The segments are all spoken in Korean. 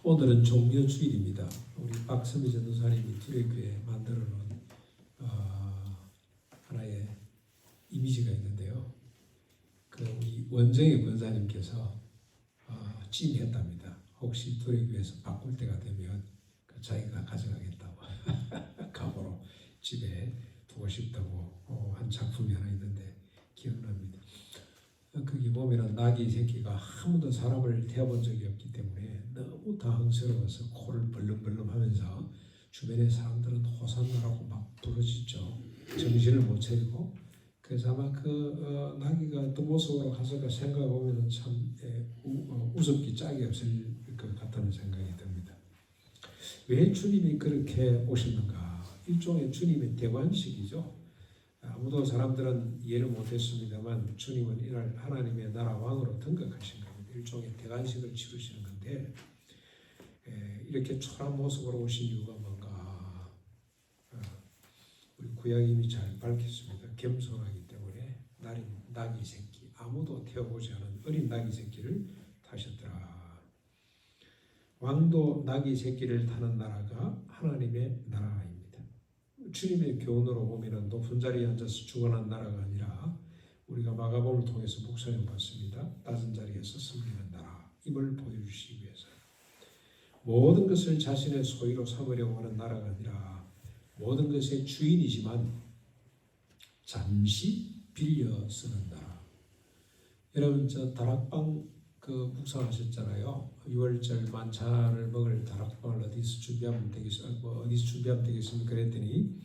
오늘은 종려주일입니다. 우리 박선미 전도사님이 두레교에 만들어 놓은 하나의 이미지가 있는데요. 그 우리 원정의 권사님께서 찜했답니다. 혹시 두레교에서 바꿀 때가 되면 자기가 가져가겠다고 감으로 집에 두고 싶다고 한 작품이 하나 있는데 기억납니다. 거기 보면은 나귀 새끼가 한 번도 사람을 태워본 적이 없기 때문에 너무 당황스러워서 코를 벌렁벌렁 하면서 주변의 사람들은 호산나라고 막 부르짖죠. 정신을 못 차리고. 그래서 아마 그 나귀가 어떤 모습으로 가서 생각해 보면은 참 우습기 짝이 없을 것 같다는 생각이 듭니다. 왜 주님이 그렇게 오셨는가? 일종의 주님의 대관식이죠. 아무도 사람들은 이해를 못했습니다만 주님은 이날 하나님의 나라 왕으로 등극하신 겁니다. 일종의 대관식을 치르시는 건데 이렇게 초라한 모습으로 오신 이유가 뭔가 우리 구약이 이미 잘 밝혔습니다. 겸손하기 때문에 나귀 새끼, 아무도 태워보지 않은 어린 나귀 새끼를 타셨더라. 왕도 나귀 새끼를 타는 나라가 하나님의 나라입니다. 주님의 교훈으로 보면 높은 자리에 앉아서 주관한 나라가 아니라 우리가 마가복음을 통해서 묵상해 봤습니다. 낮은 자리에서 섬기는 나라, 임을 보여주시기 위해서 모든 것을 자신의 소유로 삼으려고 하는 나라가 아니라 모든 것의 주인이지만 잠시 빌려 쓰는 나라. 여러분 저 다락방 묵상하셨잖아요. 6월절 만찬을 먹을 다락방을 어디서 준비하면 되겠습니까? 그랬더니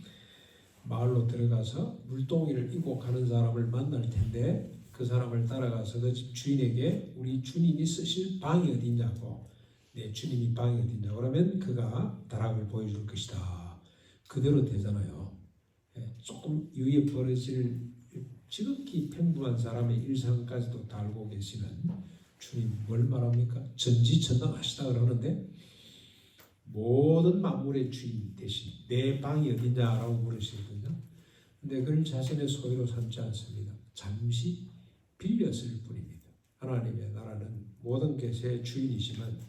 마을로 들어가서 물동이를 이고 가는 사람을 만날 텐데 그 사람을 따라가서 그 집 주인에게 우리 주님이 쓰실 방이 어디냐고, 내 주님이 방이 어디냐 그러면 그가 다락을 보여줄 것이다. 그대로 되잖아요. 조금 위에 벌어질 지극히 평범한 사람의 일상까지도 다 알고 계시는 주님 뭘 말합니까? 전지전능하시다 그러는데 모든 만물의 주인 대신 내 방이 어디냐라고 물으시거든요. 근데 그걸 자신의 소유로 삼지 않습니다. 잠시 빌려 쓸 뿐입니다. 하나님의 나라는 모든 것의 주인이지만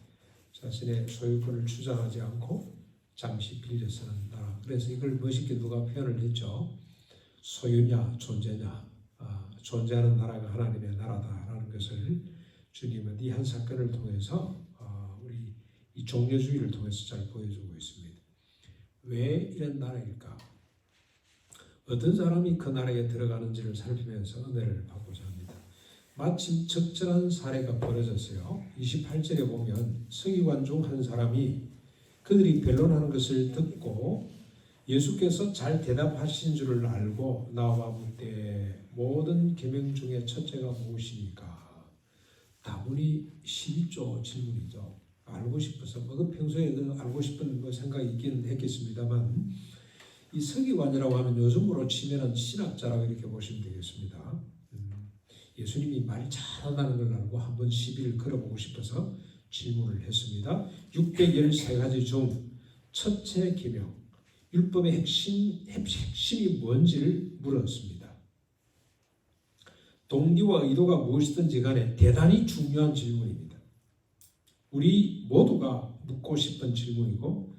자신의 소유권을 주장하지 않고 잠시 빌려 쓰는 나라. 그래서 이걸 멋있게 누가 표현을 했죠. 소유냐 존재냐, 존재하는 나라가 하나님의 나라다라는 것을 주님은 이 한 사건을 통해서 우리 이 종려주의를 통해서 잘 보여주고 있습니다. 왜 이런 나라일까? 어떤 사람이 그 나라에 들어가는지를 살피면서 은혜를 받고자 합니다. 마침 적절한 사례가 벌어졌어요. 28절에 보면 서기관 중 한 사람이 그들이 변론하는 것을 듣고 예수께서 잘 대답하신 줄을 알고 나와 묻되 모든 계명 중에 첫째가 무엇이니까? 다분히 11조 질문이죠. 알고 싶어서 그 평소에 알고 싶은 생각이 있기는 했겠습니다만 이 서기관이라고 하면 요즘으로 치면은 신학자라고 이렇게 보시면 되겠습니다. 예수님이 말이 잘한다는 걸 알고 한번 시비를 걸어보고 싶어서 질문을 했습니다. 613가지 중 첫째 계명, 율법의 핵심이 뭔지를 물었습니다. 동기와 의도가 무엇이든지 간에 대단히 중요한 질문입니다. 우리 모두가 묻고 싶은 질문이고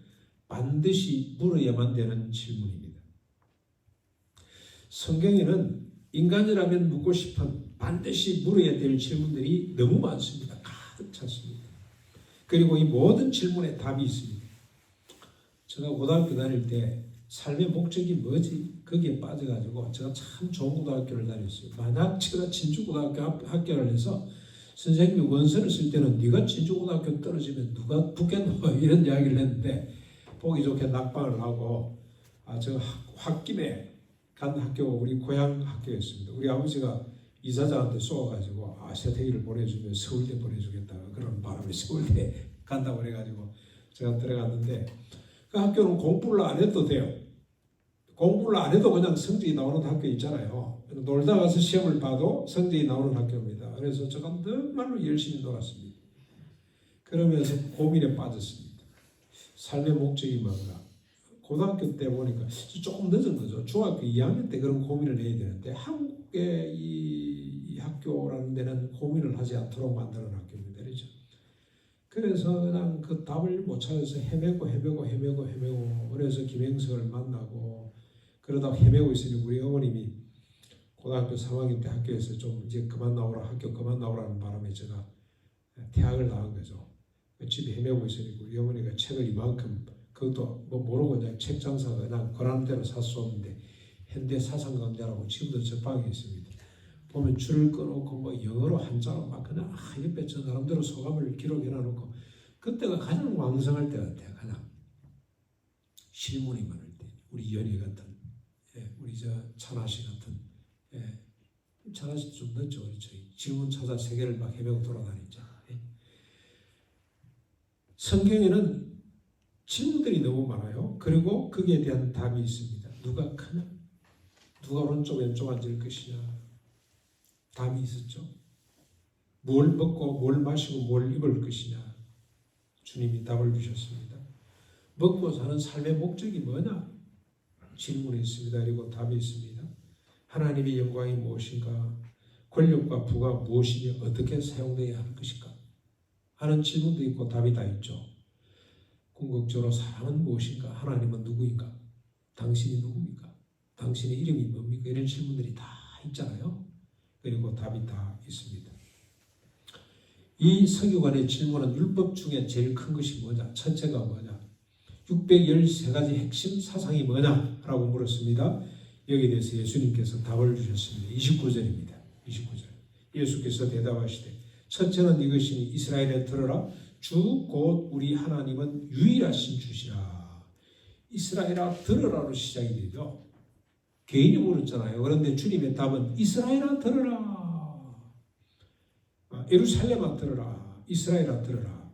반드시 물어야만 되는 질문입니다. 성경에는 인간이라면 묻고 싶은 반드시 물어야 될 질문들이 너무 많습니다. 가득 찼습니다. 그리고 이 모든 질문에 답이 있습니다. 제가 고등학교 다닐 때 삶의 목적이 뭐지? 거기에 빠져가지고 제가 참 좋은 고등학교를 다녔어요. 만약 제가 진주고등학교 합격을 해서 선생님이 원서를 쓸 때는 네가 진주고등학교 떨어지면 누가 붙겠노 이런 이야기를 했는데 보기 좋게 낙방을 하고 제가 홧김에 간 학교가 우리 고향 학교였습니다. 우리 아버지가 이사장한테 쏘아가지고 세태기를 보내주면 서울대 보내주겠다 그런 바람에 서울대 간다고 그래가지고 제가 들어갔는데 그 학교는 공부를 안 해도 돼요. 공부를 안 해도 그냥 성적이 나오는 학교 있잖아요. 놀다 가서 시험을 봐도 성적이 나오는 학교입니다. 그래서 제가 정말로 열심히 놀았습니다. 그러면서 고민에 빠졌습니다. 삶의 목적이 뭔가. 고등학교 때 보니까 조금 늦은 거죠. 중학교 2학년 때 그런 고민을 해야 되는데 한국의 이 학교라는 데는 고민을 하지 않도록 만드는 학교입니다. 그렇죠? 그래서 그냥 그 답을 못 찾아서 헤매고 그래서 김행석을 만나고 그러다 헤매고 있으니 우리 어머님이 고등학교 3학년 때 학교에서 좀 이제 그만 나오라 학교 그만 나오라는 바람에 제가 퇴학을 당한 거죠. 집에 헤매고 있으니 우리 어머니가 책을 이만큼 그것도 뭐 모르고 그냥 책 장사가 그냥 권한대로 샀었는데 현대 사상강좌라고 지금도 저 방에 있습니다. 보면 줄을 끊어놓고 뭐 영어로 한자로 막 그냥 옆에 저 나름대로 소감을 기록해놔놓고 그때가 가장 왕성할 때 같아요. 가장 실문이 많을 때 우리 연희 같은 우리 저 찬아씨 같은 찬아씨 좀 늦죠. 우리 저희 질문 찾아 세계를 막 헤매고 돌아다니죠. 성경에는 질문들이 너무 많아요. 그리고 거기에 대한 답이 있습니다. 누가 크냐? 누가 오른쪽 왼쪽 앉을 것이냐? 답이 있었죠. 뭘 먹고 뭘 마시고 뭘 입을 것이냐? 주님이 답을 주셨습니다. 먹고 사는 삶의 목적이 뭐냐? 질문이 있습니다. 그리고 답이 있습니다. 하나님의 영광이 무엇인가? 권력과 부가 무엇이며 어떻게 사용되어야 할 것인가? 하는 질문도 있고 답이 다 있죠. 궁극적으로 사람은 무엇인가? 하나님은 누구인가? 당신이 누굽니까? 당신의 이름이 뭡니까? 이런 질문들이 다 있잖아요. 그리고 답이 다 있습니다. 이 서기관의 질문은 율법 중에 제일 큰 것이 뭐냐? 첫째가 뭐냐? 613가지 핵심 사상이 뭐냐? 라고 물었습니다. 여기에 대해서 예수님께서 답을 주셨습니다. 29절입니다. 29절. 예수께서 대답하시되 첫째는 이것이니 이스라엘에 들으라. 주 곧 우리 하나님은 유일하신 주시라. 이스라엘아 들으라로 시작이 되죠. 개인이 물었잖아요. 그런데 주님의 답은 이스라엘아 들으라. 예루살렘아 들으라. 이스라엘아 들으라.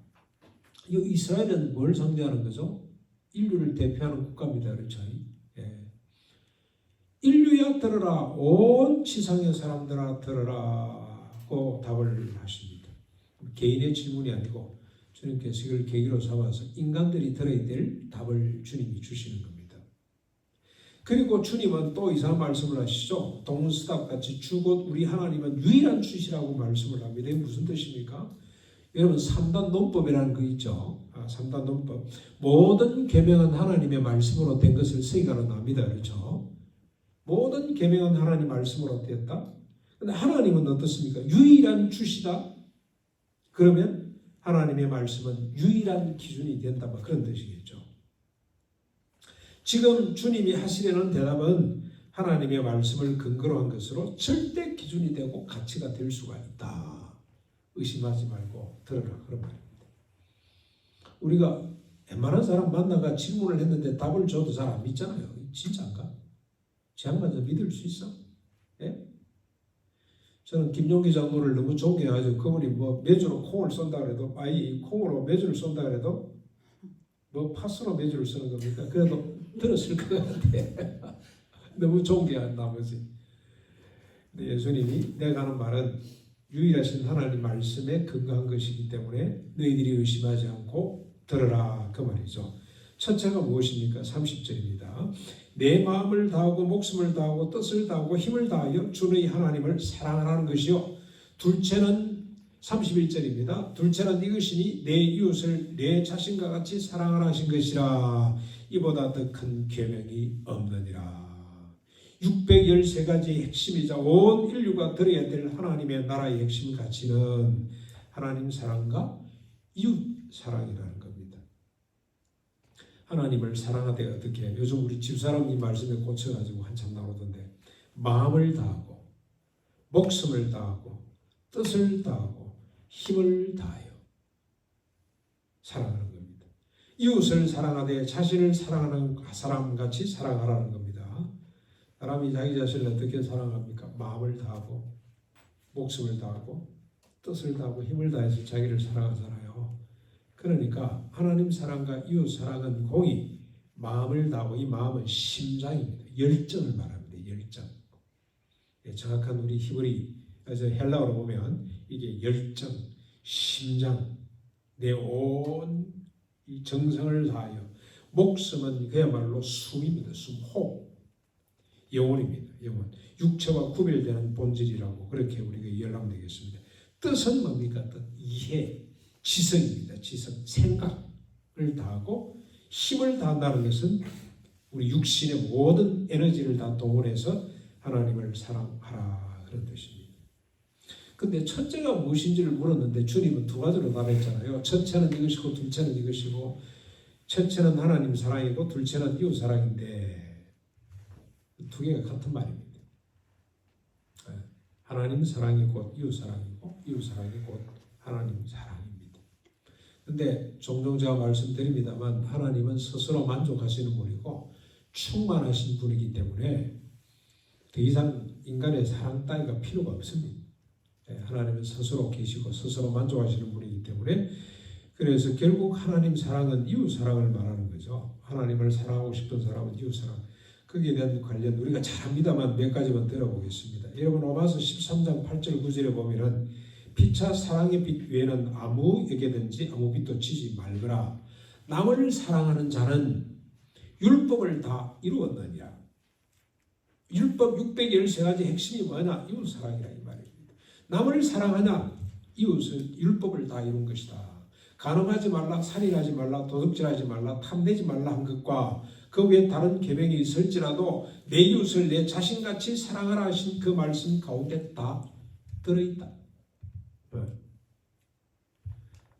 이 이스라엘은 뭘 상징하는 거죠? 인류를 대표하는 국가입니다. 그렇죠? 인류야 들으라. 온 지상의 사람들아 들으라고 답을 하십니다. 개인의 질문이 아니고 주님께서 이걸 계기로 삼아서 인간들이 들어야 될 답을 주님이 주시는 겁니다. 그리고 주님은 또 이상한 말씀을 하시죠. 동문서답같이 주 곧 우리 하나님은 유일한 주시라고 말씀을 합니다. 이게 무슨 뜻입니까? 여러분 3단 논법이라는 거 있죠. 3단 논법. 모든 계명은 하나님의 말씀으로 된 것을 서기관은 압니다. 그렇죠? 모든 계명은 하나님 말씀으로 되었다. 그런데 하나님은 어떻습니까? 유일한 주시다. 그러면 하나님의 말씀은 유일한 기준이 된다. 그런 뜻이겠죠. 지금 주님이 하시려는 대답은 하나님의 말씀을 근거로 한 것으로 절대 기준이 되고 가치가 될 수가 있다. 의심하지 말고 들어라. 그런 말입니다. 우리가 웬만한 사람 만나가 질문을 했는데 답을 줘도 잘 안 믿잖아요. 진짜인가? 제 양반 좀 믿을 수 있어? 예? 저는 김용기 장로를 너무 존경해가지고 그분이 뭐 매주로 콩을 쏜다 그래도 콩으로 매주를 쏜다 그래도 뭐 파스로 매주를 쓰는 겁니까? 그래도 들었을 것 같아. 너무 존경한 나머지. 근데 예수님이 내가 하는 말은 유일하신 하나님 말씀에 근거한 것이기 때문에 너희들이 의심하지 않고 들으라 그 말이죠. 첫째가 무엇입니까? 30절입니다. 내 마음을 다하고 목숨을 다하고 뜻을 다하고 힘을 다하여 주 너희 하나님을 사랑하라는 것이요. 둘째는 31절입니다. 둘째는 이것이니 내 이웃을 내 자신과 같이 사랑하라 하신 것이라. 이보다 더 큰 계명이 없느니라. 613가지의 핵심이자 온 인류가 들어야 될 하나님의 나라의 핵심 가치는 하나님 사랑과 이웃 사랑이라는 겁니다. 하나님을 사랑하되 어떻게 해요? 요즘 우리 집사람 이 말씀에 꽂혀가지고 한참 나오던데 마음을 다하고 목숨을 다하고 뜻을 다하고 힘을 다하여 사랑하는 겁니다. 이웃을 사랑하되 자신을 사랑하는 사람같이 사랑하라는 겁니다. 사람이 자기 자신을 어떻게 사랑합니까? 마음을 다하고 목숨을 다하고 뜻을 다하고 힘을 다해서 자기를 사랑하잖아요. 그러니까 하나님 사랑과 이웃 사랑은 공이 마음을 다하고 이 마음은 심장입니다. 열정을 말합니다. 열정. 정확한 우리 히브리 헬라어로 보면 이게 열정, 심장, 내 온 정성을 다하여 목숨은 그야말로 숨입니다. 숨, 호흡. 영혼입니다. 영혼. 육체와 구별되는 본질이라고 그렇게 우리가 열람되겠습니다. 뜻은 뭡니까? 뜻. 이해. 지성입니다. 지성, 생각을 다하고 힘을 다한다는 것은 우리 육신의 모든 에너지를 다 동원해서 하나님을 사랑하라 그런 뜻입니다. 근데 첫째가 무엇인지를 물었는데 주님은 두 가지로 답했잖아요. 첫째는 이것이고 둘째는 이것이고, 첫째는 하나님 사랑이고 둘째는 이웃 사랑인데 두 개가 같은 말입니다. 하나님 사랑이 곧 이웃 사랑이고 이웃 사랑이 곧 하나님 사랑입니다. 근데 종종 제가 말씀드립니다만 하나님은 스스로 만족하시는 분이고 충만하신 분이기 때문에 더 이상 인간의 사랑 따위가 필요가 없습니다. 하나님은 스스로 계시고 스스로 만족하시는 분이기 때문에, 그래서 결국 하나님 사랑은 이웃 사랑을 말하는 거죠. 하나님을 사랑하고 싶은 사람은 이웃 사랑. 거기에 대한 관련 우리가 잘 압니다만 몇 가지만 들어보겠습니다. 여러분 로마서 13장 8절 9절에 보면은 피차 사랑의 빛 외에는 아무에게든지 아무 빛도 치지 말거라. 남을 사랑하는 자는 율법을 다 이루었느니라. 율법 613가지 핵심이 뭐냐? 이웃 사랑이라 이 말입니다. 남을 사랑하냐? 이웃을 율법을 다 이룬 것이다. 간음하지 말라, 살인하지 말라, 도둑질하지 말라, 탐내지 말라 한 것과 그 외에 다른 계명이 있을지라도 내 이웃을 내 자신같이 사랑하라 하신 그 말씀 가운데 다 들어있다.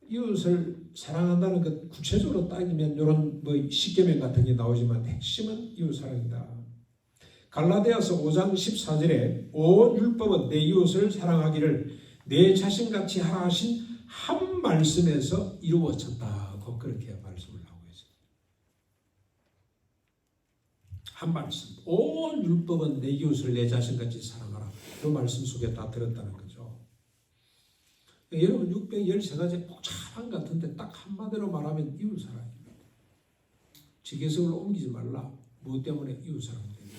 이웃을 사랑한다는 것 구체적으로 따지면 이런 십계명 같은 게 나오지만 핵심은 이웃 사랑이다. 갈라디아서 5장 14절에 온 율법은 내 이웃을 사랑하기를 내 자신같이 하라 하신 한 말씀에서 이루어졌다고 그렇게 말씀을 하고 있습니다. 한 말씀. 온 율법은 내 이웃을 내 자신같이 사랑하라. 그 말씀 속에 다 들었다는 거죠. 여러분 613가지 복잡한 것 같은데 딱 한마디로 말하면 이웃 사랑입니다. 지게석을 옮기지 말라. 무엇 때문에 이웃 사랑 때문에.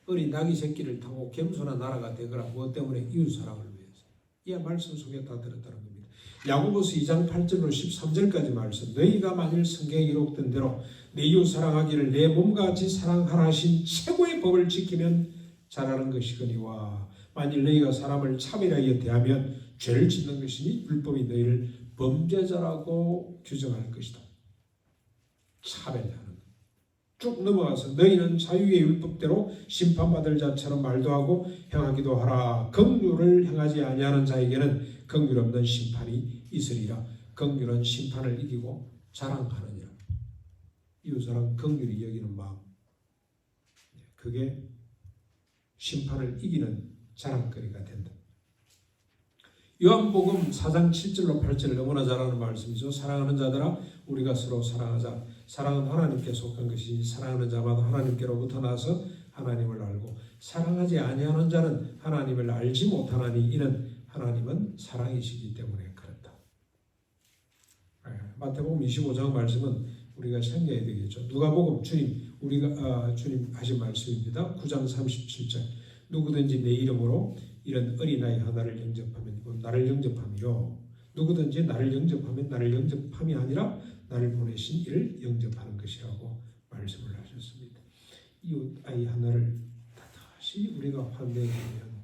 어린 나귀 새끼를 타고 겸손한 나라가 되거라. 무엇 때문에 이웃 사랑을 위해서. 이 말씀 속에 다 들었다는 겁니다. 야고보서 2장 8절로 13절까지 말씀. 너희가 만일 성경에 기록된 대로 내 이웃 사랑하기를 내 몸과 같이 사랑하라 하신 최고의 법을 지키면 잘하는 것이거니와 만일 너희가 사람을 차별하게 대하면 죄를 짓는 것이니 율법이 너희를 범죄자라고 규정할 것이다. 차별하는 것. 쭉 넘어가서 너희는 자유의 율법대로 심판받을 자처럼 말도 하고 행하기도 하라. 긍휼을 행하지 아니하는 자에게는 긍휼 없는 심판이 있으리라. 긍휼은 심판을 이기고 자랑하느니라. 이웃사랑 긍휼히 여기는 마음, 그게 심판을 이기는 자랑거리가 된다. 요한복음 4장 7절로 8절을 너무나 잘 아는 말씀이죠. 사랑하는 자들아 우리가 서로 사랑하자. 사랑은 하나님께 속한 것이니 사랑하는 자마다 하나님께로부터 나서 하나님을 알고 사랑하지 아니하는 자는 하나님을 알지 못하나니 이는 하나님은 사랑이시기 때문에 그렇다. 마태복음 25장 말씀은 우리가 챙겨야 되겠죠. 누가복음 주님 하신 말씀입니다. 9장 37절 누구든지 내 이름으로 이런 어린아이 하나를 영접하면 나를 영접하며 누구든지 나를 영접하면 나를 영접함이 아니라 나를 보내신 이를 영접하는 것이라고 말씀을 하셨습니다. 이웃 아이 하나를 다시 우리가 환대하면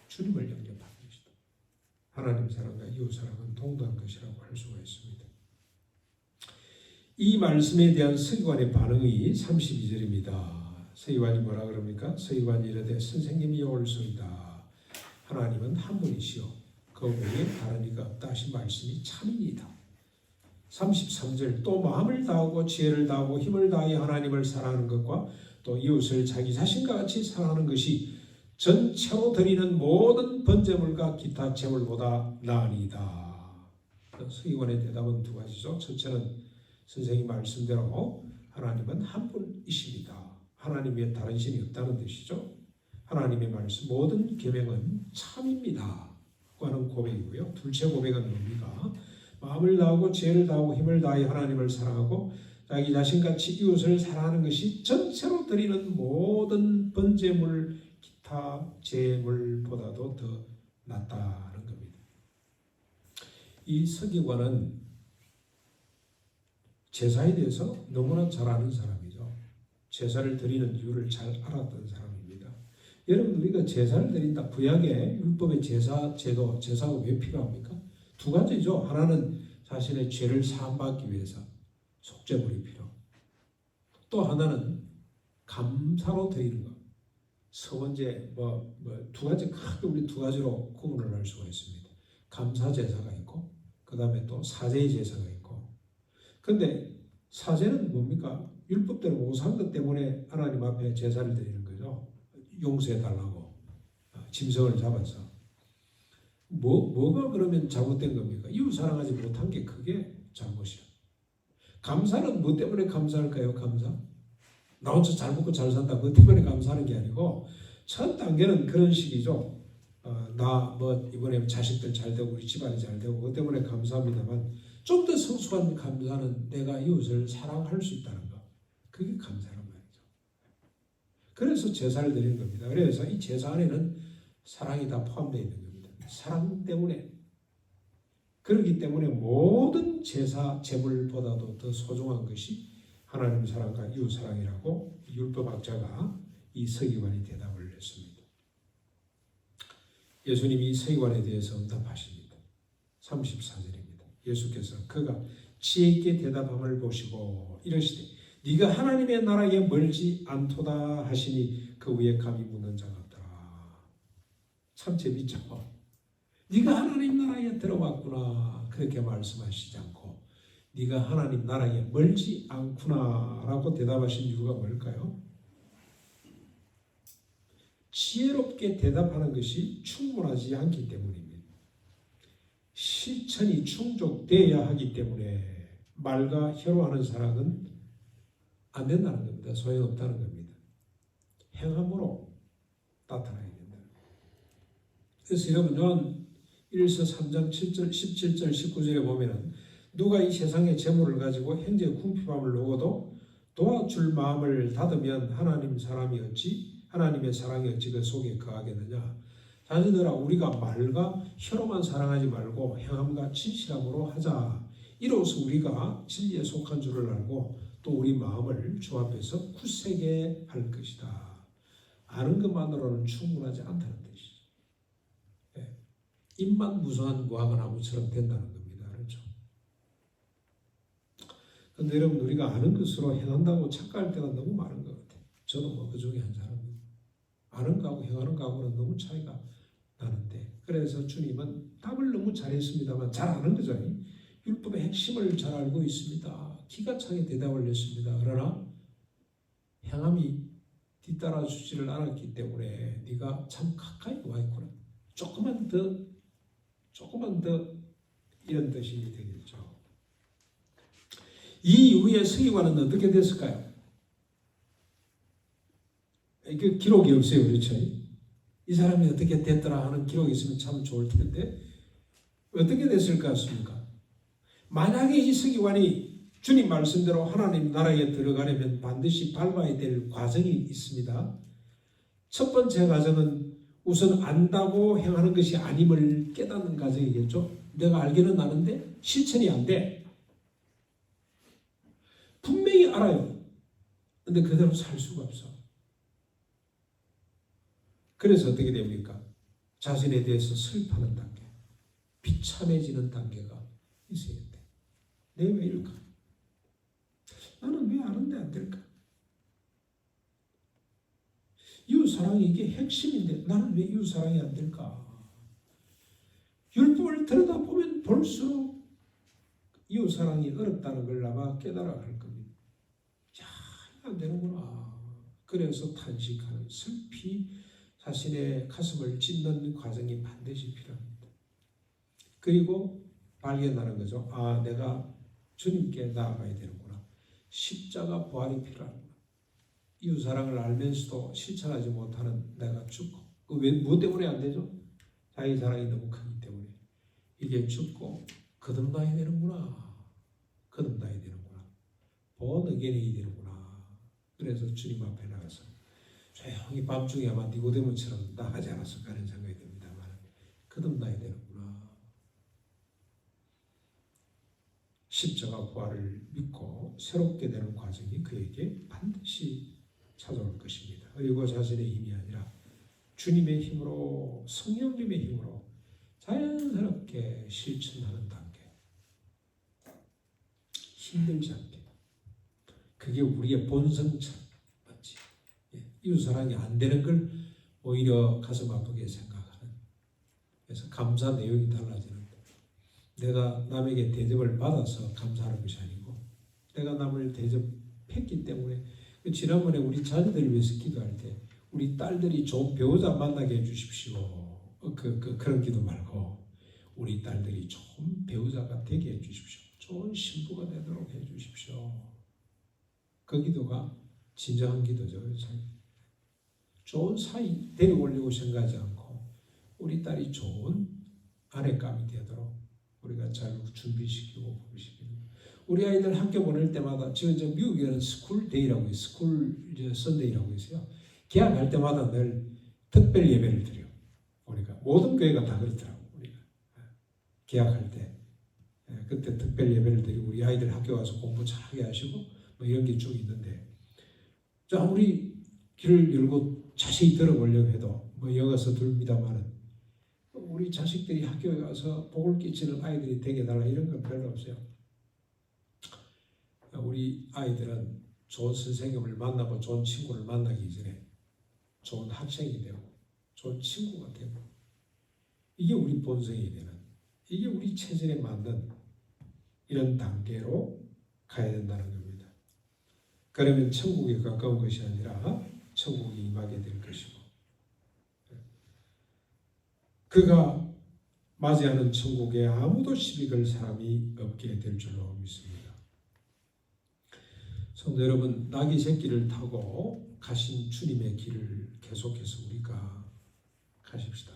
주님을 영접하는 것이다. 하나님 사랑과 이웃 사랑은 동등한 것이라고 할 수가 있습니다. 이 말씀에 대한 서기관의 반응이 32절입니다. 서기관이 뭐라 그럽니까? 서기관이 이르되 선생님이 옳소이다. 하나님은 한 분이시오. 그 외에 다른 이가 없다 하신 말씀이 참이니이다. 33절 또 마음을 다하고 지혜를 다하고 힘을 다하여 하나님을 사랑하는 것과 또 이웃을 자기 자신과 같이 사랑하는 것이 전체로 드리는 모든 번제물과 기타 제물보다 나으니이다. 서기관의 대답은 두 가지죠. 첫째는 선생님 말씀대로 하나님은 한 분이십니다. 하나님 외에 다른 신이 없다는 뜻이죠. 하나님의 말씀 모든 계명은 참입니다 하는 고백이고요. 둘째 고백은 뭡니까? 마음을 다하고 지혜를 다하고 힘을 다하여 하나님을 사랑하고 자기 자신같이 이웃을 사랑하는 것이 전체로 드리는 모든 번제물 기타 제물보다도 더 낫다는 겁니다. 이 서기관은 제사에 대해서 너무나 잘 아는 사람이죠. 제사를 드리는 이유를 잘 알았던 사람입니다. 여러분 우리가 제사를 드린다. 구약의 율법의 제사 제도, 제사가 왜 필요합니까? 두 가지죠. 하나는 자신의 죄를 사함받기 위해서 속죄물이 필요. 또 하나는 감사로 드리는 것. 서원제 두 가지 크게 우리 두 가지로 구분을 할 수가 있습니다. 감사 제사가 있고 그 다음에 또 사제의 제사가 있고. 근데 사제는 뭡니까? 율법대로 못산 것 때문에 하나님 앞에 제사를 드리는 거죠. 용서해 달라고 짐승을 잡아서. 뭐가 그러면 잘못된 겁니까? 이웃 사랑하지 못한 게 그게 잘못이야. 감사는 뭐 때문에 감사할까요? 감사? 나 혼자 잘 먹고 잘 산다. 그것 때문에 감사하는 게 아니고 첫 단계는 그런 식이죠. 나 이번에 자식들 잘 되고 우리 집안이 잘 되고 그것 때문에 감사합니다만 좀 더 성숙한 감사는 내가 이웃을 사랑할 수 있다는 거. 그게 감사란 말이죠. 그래서 제사를 드리는 겁니다. 그래서 이 제사 안에는 사랑이 다 포함되어 있는 겁니다. 사랑 때문에. 그렇기 때문에 모든 제사, 제물보다도 더 소중한 것이 하나님 사랑과 이웃 사랑이라고 율법학자가 이 서기관이 대답을 했습니다. 예수님이 이 서기관에 대해서 응답하십니다. 34절입니다. 예수께서 그가 지혜 있게 대답함을 보시고 이러시되 네가 하나님의 나라에 멀지 않도다 하시니 그 위에 감히 묻는 자가 없더라. 참 재밌죠. 네가 하나님 나라에 들어왔구나 그렇게 말씀하시지 않고 네가 하나님 나라에 멀지 않구나 라고 대답하신 이유가 뭘까요? 지혜롭게 대답하는 것이 충분하지 않기 때문입니다. 실천이 충족되어야 하기 때문에 말과 혀로 하는 사랑은 안 된다는 겁니다. 소용없다는 겁니다. 행함으로 나타나야 된다. 그래서 여러분 요한 1서 3장 7절, 17절, 19절에 보면은 누가 이 세상의 재물을 가지고 형제의 궁핍함을 놓고도 도와줄 마음을 닫으면 하나님의 사랑이 어찌 그 속에 거하겠느냐. 자녀들아 우리가 말과 혀로만 사랑하지 말고 행함과 진실함으로 하자. 이로써 우리가 진리에 속한 줄을 알고 또 우리 마음을 주 앞에서 굳세게 할 것이다. 아는 것만으로는 충분하지 않다는 뜻이죠. 네. 입만 무성한 무화과나무처럼 된다는 겁니다. 그렇죠? 그런데 여러분 우리가 아는 것으로 행한다고 착각할 때가 너무 많은 것 같아요. 저도 그 중에 한 사람입니다. 아는 거하고 행하는 거하고는 너무 차이가 나는데 그래서 주님은 답을 너무 잘했습니다만 잘 아는 거죠. 율법의 핵심을 잘 알고 있습니다. 기가 차게 대답을 했습니다. 그러나 행함이 뒤따라 주지를 않았기 때문에 네가 참 가까이 와 있구나. 조금만 더 이런 뜻이 되겠죠. 이 이후에 서기관은 어떻게 됐을까요? 그 기록이 없어요. 그렇죠? 이 사람이 어떻게 됐더라 하는 기록이 있으면 참 좋을 텐데 어떻게 됐을 것 같습니까? 만약에 이 서기관이 주님 말씀대로 하나님 나라에 들어가려면 반드시 밟아야 될 과정이 있습니다. 첫 번째 과정은 우선 안다고 행하는 것이 아님을 깨닫는 과정이겠죠. 내가 알기는 아는데 실천이 안 돼. 분명히 알아요. 근데 그대로 살 수가 없어. 그래서 어떻게 됩니까? 자신에 대해서 슬퍼하는 단계, 비참해지는 단계가 있어야 돼. 내가 왜 이럴까? 나는 왜 아는데 안 될까? 이웃사랑이 이게 핵심인데 나는 왜 이웃사랑이 안 될까? 율법을 들여다보면 볼수록 이웃사랑이 어렵다는 걸 아마 깨달아 갈 겁니다. 야, 안 되는구나. 그래서 탄식하는 슬피 자신의 가슴을 찢는 과정이 반드시 필요합니다. 그리고 발견하는 거죠. 아, 내가 주님께 나아가야 되는구나. 십자가 부활이 필요하구나. 이웃사랑을 알면서도 실천하지 못하는 내가 죽고 뭐 때문에 안 되죠? 자기 사랑이 너무 크기 때문에 이게 죽고 거듭나야 되는구나. 거듭나야 되는구나. born again이 되는구나. 그래서 주님 앞에 나가서 조용히 밤중에 아마 니고데모처럼 나가지 않았을까 하는 생각이 듭니다만 거듭나야 되는구나. 십자가 부활을 믿고 새롭게 되는 과정이 그에게 반드시 찾아올 것입니다. 그리고 자신의 힘이 아니라 주님의 힘으로 성령님의 힘으로 자연스럽게 실천하는 단계. 힘들지 않게. 그게 우리의 본성처럼 맞지. 이웃사랑이 안 되는 걸 오히려 가슴 아프게 생각하는. 그래서 감사 내용이 달라지는 거예요. 내가 남에게 대접을 받아서 감사하는 것이 아니고 내가 남을 대접했기 때문에. 지난번에 우리 자녀들을 위해서 기도할 때 우리 딸들이 좋은 배우자 만나게 해주십시오. 그런 기도 말고 우리 딸들이 좋은 배우자가 되게 해주십시오. 좋은 신부가 되도록 해주십시오. 그 기도가 진정한 기도죠. 좋은 사이 데려오려고 생각하지 않고 우리 딸이 좋은 아내감이 되도록 우리가 잘 준비시키고 보시기를. 우리 아이들 학교 보낼 때마다 지금 저 미국에는 스쿨 데이라고 있어요. 스쿨 선데이라고 있어요. 개학할 때마다 늘 특별 예배를 드려. 우리가 모든 교회가 다 그렇더라고. 우리가 개학할 때 그때 특별 예배를 드리고 우리 아이들 학교 가서 공부 잘하게 하시고 뭐 이런 게 쭉 있는데, 자 우리 귀를 열고 자세히 들어보려고 해도 뭐 여기서 들립니다만은 우리 자식들이 학교에 가서 복을 끼치는 아이들이 되게 달라 이런 건 별로 없어요. 우리 아이들은 좋은 선생님을 만나고 좋은 친구를 만나기 전에 좋은 학생이 되고 좋은 친구가 되고 이게 우리 본성이 되는, 이게 우리 체질에 맞는 이런 단계로 가야 된다는 겁니다. 그러면 천국에 가까운 것이 아니라 천국이 임하게 될 것이고 그가 맞이하는 천국에 아무도 시비 걸 사람이 없게 될 줄로 믿습니다. 성도 여러분, 나귀 새끼를 타고 가신 주님의 길을 계속해서 우리가 가십시다.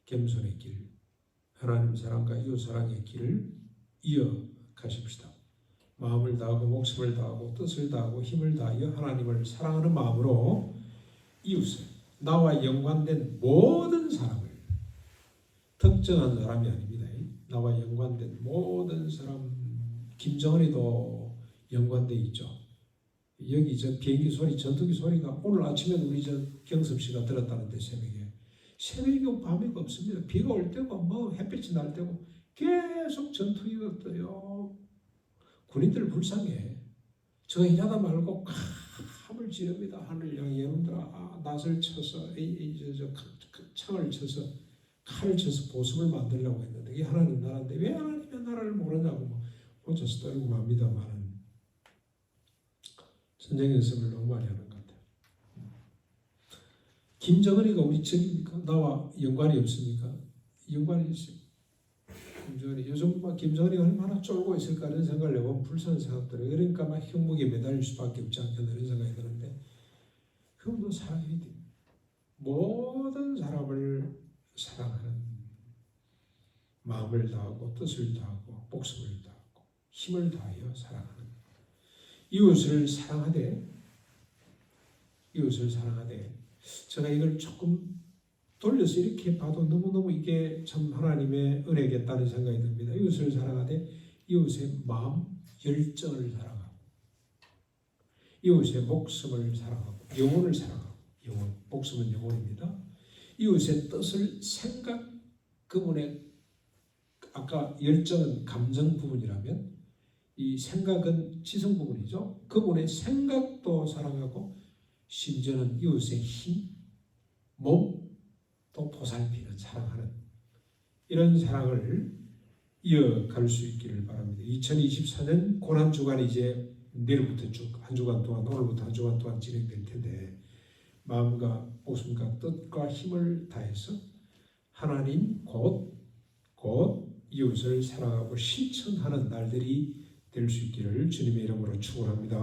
겸손의 길, 하나님 사랑과 이웃 사랑의 길을 이어 가십시다. 마음을 다하고 목숨을 다하고 뜻을 다하고 힘을 다하여 하나님을 사랑하는 마음으로 이웃을, 나와 연관된 모든 사람을, 특정한 사람이 아닙니다. 나와 연관된 모든 사람, 김정은이도 연관돼 있죠. 여기 저 비행기 소리, 전투기 소리가 오늘 아침에 우리 저 경섭 씨가 들었다는데 새벽이고 밤이고 없습니다. 비가 올 때고 뭐 햇빛이 날 때고 계속 전투기가 떠요. 군인들 불쌍해. 저 일하다 말고 함을 지릅니다. 하늘 향해 여러분들아, 낫을 쳐서 창을 쳐서 칼을 쳐서 보습을 만들려고 했는데 이게 하나님 나라인데 왜 하나님의 나라를 모르냐고 뭐 혼자서 떨고 맙니다만 전쟁 연습을 너무 많이 하는 것 같아요. 김정은이가 우리 적입니까? 나와 연관이 없습니까? 연관이 있어요. 김정은이 요즘 막 김정은이 얼마나 쫄고 있을까 이런 생각을 해보면 불쌍한 생각 들어요. 그러니까 막 형목에 매달릴 수밖에 없지 않겠나 이런 생각이 드는데 그것도 사랑해야 돼요. 모든 사람을 사랑하는 마음을 다하고 뜻을 다하고 목숨을 다하고 힘을 다하여 사랑하는 이웃을 사랑하되 제가 이걸 조금 돌려서 이렇게 봐도 너무너무 이게 참 하나님의 은혜겠다는 생각이 듭니다. 이웃을 사랑하되 이웃의 마음, 열정을 사랑하고 이웃의 목숨을 사랑하고 영혼을 사랑하고 영혼, 목숨은 영혼입니다. 이웃의 뜻을 생각, 그분의 아까 열정은 감정 부분이라면 이 생각은 지성 부분이죠. 그분의 생각도 사랑하고 심지어는 이웃의 힘, 몸, 또 보살피는 사랑하는 이런 사랑을 이어갈 수 있기를 바랍니다. 2024년 고난주간이 이제 내일부터 쭉 한 주간 동안, 오늘부터 한 주간 동안 진행될 텐데 마음과 목숨과 뜻과 힘을 다해서 하나님 곧 이웃을 사랑하고 실천하는 날들이 될 수 있기를 주님의 이름으로 축원합니다.